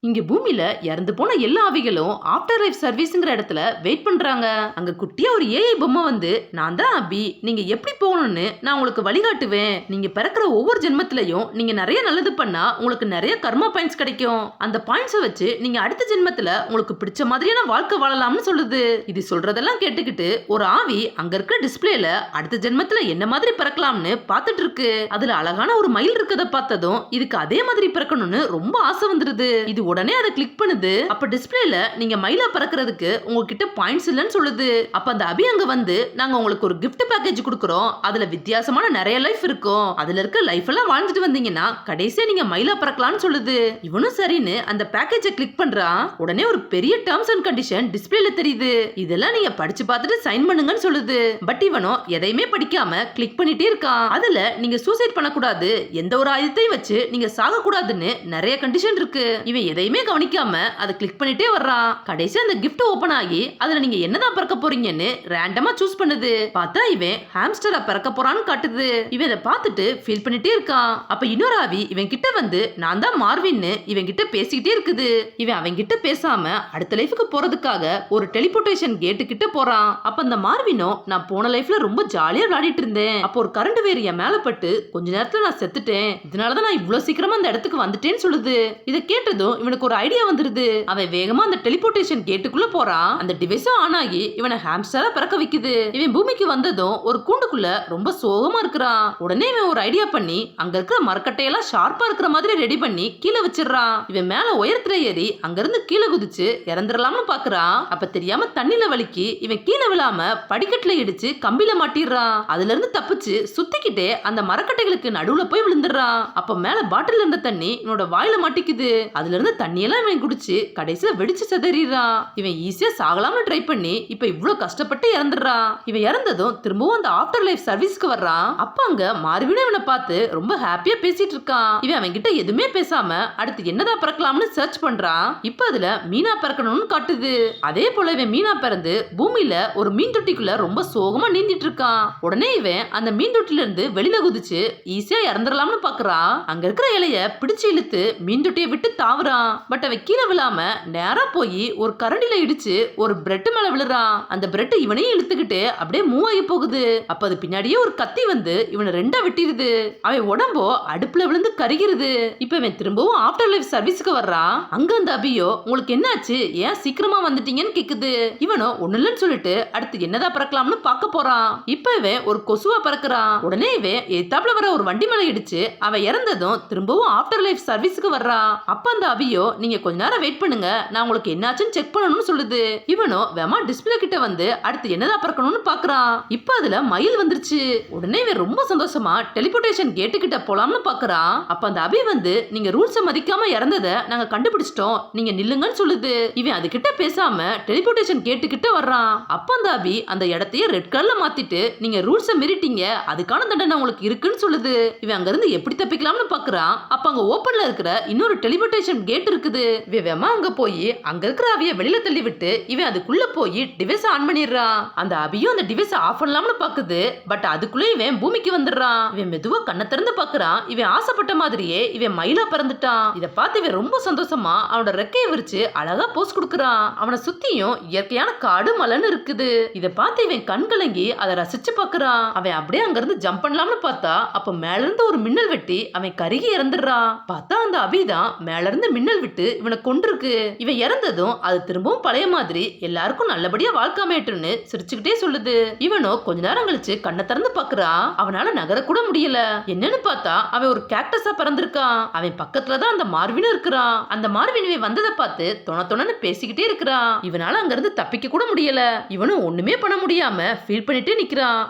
இங்க பூமியில இறந்து போன எல்லா ஆவிகளும் ஆஃப்டர் லைஃப் சர்வீஸ்ங்கிற இடத்துல வெயிட் பண்றாங்க. அங்க குட்டியா ஒரு ஏஐ பொம்மை வந்து, நான் தான் அபி, நீங்க எப்படி போகணும்னு நான் உங்களுக்கு வழிகாட்டுவேன். நீங்க பிறக்கிற ஒவ்வொரு ஜென்மத்திலையும் நீங்க நிறைய நல்லது பண்ணா உங்களுக்கு நிறைய கர்மா பாயிண்ட்ஸ் கிடைக்கும். அந்த பாயிண்ட்ஸை வச்சு நீங்க அடுத்த ஜென்மத்துல உங்களுக்கு பிடிச்ச மாதிரியான வாழ்க்கை வாழலாம்னு சொல்லுது. இது சொல்றதெல்லாம் கேட்டுக்கிட்டு ஒரு ஆவி அங்க இருக்க டிஸ்பிளேல அடுத்த ஜென்மத்துல என்ன மாதிரி பிறக்கலாம்னு பாத்துட்டு இருக்கு. அதுல அழகான ஒரு மயில் இருக்கத பார்த்ததும் இதுக்கு அதே மாதிரி பிறக்கணும்னு ரொம்ப ஆசை வந்துருது. இது உடனே அதை கிளிக் பண்ணுது. அப்ப டிஸ்பிளேல நீங்க மயிலா பறக்கிறதுக்கு உங்ககிட்ட பாயிண்ட்ஸ் இல்லன்னு சொல்லுது. அப்ப அந்த அபி அங்க வந்து, நாங்க உங்களுக்கு ஒரு gift பேக்கேஜ் கொடுக்கறோம், அதுல வித்தியாசமான நிறைய லைஃப் இருக்கும், அதுல இருக்க லைஃப் எல்லாம் வாழ்ந்துட்டு வந்தீங்கன்னா கடைசியா நீங்க மயிலா பறக்கலாம்னு சொல்லுது. இவனும் சரின்னு அந்த பேக்கேஜை கிளிக் பண்றான். உடனே ஒரு பெரிய டேர்ம்ஸ் அண்ட் கண்டிஷன் டிஸ்பிளேல தெரியுது. இதெல்லாம் நீங்க படிச்சு பார்த்துட்டு சைன் பண்ணுங்கன்னு சொல்லுது. பட் இவனோ எதையுமே படிக்காம கிளிக் பண்ணிட்டே இருக்கான். அதுல நீங்க சூசைட் பண்ணக்கூடாது, எந்த ஒரு ஆயுதத்தையும் வச்சு நீங்க சாக கூடாதுன்னு நிறைய கண்டிஷன் இருக்கு. இவன் எதையுமே கவனிக்காம அதை கிளிக் பண்ணிட்டே வர்றான். கடைசி அந்த gift ஓபன் ஆகி அதுல நீங்க என்னதான் பிறக்க போறீங்கன்னு ரேண்டமா சூஸ் பண்ணுது. பார்த்தா இவன் ஹாம்ஸ்டரா பிறக்க போறான்னு காட்டுது. இவன் இதை பார்த்துட்டு ஃபீல் பண்ணிட்டே இருக்கான். அப்ப இன்னொரு ஆவி இவன் கிட்ட வந்து, நான் தான் மார்வின்னு இவன் கிட்ட பேசிக்கிட்டே இருக்குது. இவன் அவன் கிட்ட பேசாம அடுத்த லைஃபுக்கு போறதுக்காக ஒரு டெலிபோர்டேஷன் கேட்டு கிட்ட போறான். அப்ப அந்த மார்வினோ, நான் போன லைஃப்ல ரொம்ப ஜாலியா விளையாடிட்டு இருந்தேன், அப்போ ஒரு கரண்ட் வேர் என் மேல பட்டு கொஞ்ச நேரத்துல நான் செத்துட்டேன், இதனாலதான் நான் இவ்வளவு சீக்கிரமா அந்த இடத்துக்கு வந்துட்டேன்னு சொல்லுது. இதை கேட்டதும் இவனுக்கு ஒரு ஐடியா வந்துருது. அவன் வேகமா அந்த டெலிபோர்டேஷன் கேட்டுக்குள்ள போறான். அந்த டிவைஸும் ஆன் ஆகி இவனை ஹாம்ஸ்டரா பிறக்க வைக்குது. இவன் பூமிக்கு வந்ததும் ஒரு கூண்டுக்குள்ள ரொம்ப சோகமா இருக்கிறான். உடனே இவன் ஒரு ஐடியா பண்ணி அங்க இருக்கிற மரக்கட்டையெல்லாம் ஷார்ப்பா இருக்கிற மாதிரி ரெடி பண்ணி கீழே வச்சிடறான். இவன் மேல உயரத்துல ஏறி அங்க இருந்து கீழே குதிச்சு இறந்துடலாம்னு பாக்குறான். அப்ப தெரியாம தண்ணில வலிக்கி இவன் கீழே விழாம படிக்கட்டுல இடிச்சு கம்பியில மாட்டிடுறான். அதுல இருந்து தப்பிச்சு சுத்திக்கிட்டே அந்த மரக்கட்டைகளுக்கு நடுவுல போய் விழுந்துடுறான். அப்ப மேல பாட்டில் இருந்த தண்ணி இவனோட வாயில மாட்டிக்குது. அதுல இருந்து தண்ணியெல்லாம் இவன் குடிச்சு கடைசியில வெடிச்சு செதறிறான். இவன் ஈஸியா சாகலாம்னு ட்ரை பண்ணி இப்ப இவ்வளவு கஷ்டப்பட்டு இறந்துடுறான். இவன் இறந்ததும் திரும்பவும் அந்த ஆஃப்டர் லைஃப் சர்வீஸ்க்கு வர்றான். அப்ப அங்க மார்வினும் இவனை பார்த்து ரொம்ப ஹாப்பியா பேசிட்டு இருக்கான். இவன் அவன் கிட்ட எதுவுமே பேசாம அடுத்து என்னதான் பிறக்கலாம்னு சர்ச் பண்றான். இப்ப அதுல மீனா பிறக்கணும்னு காட்டுது. அதே போல இவன் மீனா பிறந்து பூமியில ஒரு மீன் தொட்டிக்குள்ள ரொம்ப சோகமா நீந்திட்டு இருக்கான். உடனே இவன் அந்த மீன் தொட்டில இருந்து வெளியில குதிச்சு ஈஸியா இறந்துடலாம்னு பாக்குறான். அங்க இருக்கிற இலைய பிடிச்சு இழுத்து மீன் தொட்டியை விட்டு தாவுறான். பட் அவன் கீழே விழாம நேரா போய் ஒரு கரண்டில இடிச்சு ஒரு பிரெட் மேல விழுறான். அந்த பிரெட் இவனையும் இழுத்துக்கிட்டு அப்படியே மூவ் ஆகி போகுது. அப்ப அது பின்னாடியே ஒரு கத்தி வந்து இவனை ரெண்டா வெட்டிடுது. அவன் உடம்போ அடுப்புல விழுந்து கருகிறது. இப்ப இவன் திரும்பவும் ஆஃப்டர் லைஃப் சர்வீஸ்க்கு வர்றான். அங்க அந்த அபியோ, உங்களுக்கு என்னாச்சு, ஏன் சீக்கிரமா வந்துட்டீங்கன்னு கேக்குது. இவனோ ஒண்ணு இல்லைன்னு சொல்லிட்டு அடுத்து என்னதான் பறக்கலாம்னு பார்க்க போறான். இப்ப இவன் ஒரு கொசுவா பறக்குறான். உடனே இவன் எத்தாப்புல வர ஒரு வண்டி மேல இடிச்சு அவன் இறந்ததும் திரும்பவும் ஆஃப்டர் லைஃப் சர்வீஸ்க்கு வர்றான். அப்ப அந்த அபியோ, நீங்க கொஞ்ச நேரம் வெயிட் பண்ணுங்க, நான் உங்களுக்கு என்னாச்சுன்னு செக் பண்ணணும்னு சொல்லுது. இவனோ வேமா டிஸ்பிளே கிட்ட வந்து அடுத்து என்னதான் பறக்கணும்னு பாக்குறான். இப்ப அதுல மயில் வந்துருச்சு. உடனே இவன் ரொம்ப சந்தோஷமா டெலிபோர்டேஷன் கேட்டு கிட்ட போலாம்னு பாக்குறான். அப்ப அந்த அபி வந்து, நீங்க ரூல்ஸை மதிக்காம இறந்ததை நாங்க கண்டுபிடிச்சிட்டோம், நீங்க நில்லுங்கன்னு சொல்லுது. இவன் அது கிட்ட பேசாம டெலிபோர்டேஷன் கேட்டு கிட்ட வர்றான். அப்ப அந்த அபி அந்த இடத்தையே ரெட் கலர்ல மாத்திட்டு, நீங்க ரூல்ஸை மீறிட்டீங்க, அதுக்கான தண்டனை உங்களுக்கு இருக்குன்னு சொல்லுது. இவன் அங்க இருந்து எப்படி தப்பிக்கலாம்னு பாக்குறான். அப்ப அங்க ஓபன்ல இருக்கிற இன்னொரு டெலிபோர்டேஷன் கேட் இருக்குது. இவன் அங்க போய் அங்க இருக்கிற அவிய வெளியில தள்ளி விட்டு இவன் அதுக்குள்ள போய் டிவைஸ் ஆன் பண்ணிடுறான். அந்த அபியும் அந்த டிவைஸ் ஆஃப் பண்ணலாம்னு பாக்குது. பட் அதுக்குள்ள இவன் பூமிக்கு வந்துடுறான். இவன் மெதுவா கண்ணை திறந்து பாக்குறான். இவன் ஆசைப்பட்ட மாதிரியே இவன் மயிலா பறந்துட்டான். இதை பார்த்து இவன் ரொம்ப சந்தோஷமா அவனோட ரெக்கையை விரிச்சு அழகா போஸ் கொடுக்கறான். அவனை சுத்தியும் இயற்கையான காடு மலைன்னு இருக்குது. இதை பார்த்து இவன் கண் கலங்கி அதை ரசிச்சு பாக்குறான். அவன் அப்படியே அங்க இருந்து ஜம்ப் பண்ணலாம்னு பார்த்தா அப்ப மேல இருந்து ஒரு மின்னல் வெட்டி அவன் கருகி இறந்துடுறான். பார்த்தா அந்த அபிதான் மேல இருந்து மின்னல் விட்டு இவனை கொண்டிருக்கு. இவன் இறந்ததும் அது திரும்பவும் பழைய மாதிரி எல்லாருக்கும் நல்லபடியா வாழ்க்கை அமையட்டும்னு சிரிச்சுக்கிட்டே சொல்லுது. இவனோ கொஞ்ச நேரம் கழிச்சு கண்ணை திறந்து பாக்குறான். அவனால நகர கூட முடியல. என்னன்னு பார்த்தா அவன் ஒரு கேக்டஸா பறந்திருக்கான். அவன் பக்கத்துலதான் அந்த மார்வினும் இருக்கிறான். அந்த மார்வின் இவன் வந்ததை பார்த்து தொணன்னு பேசிக்கிட்டே இருக்கிறான். இவனால அங்க இருந்து தப்பிக்க கூட முடியல. இவனும் ஒண்ணுமே பண்ண முடியாம ஃபீல் பண்ணிட்டே நிக்கிறான்.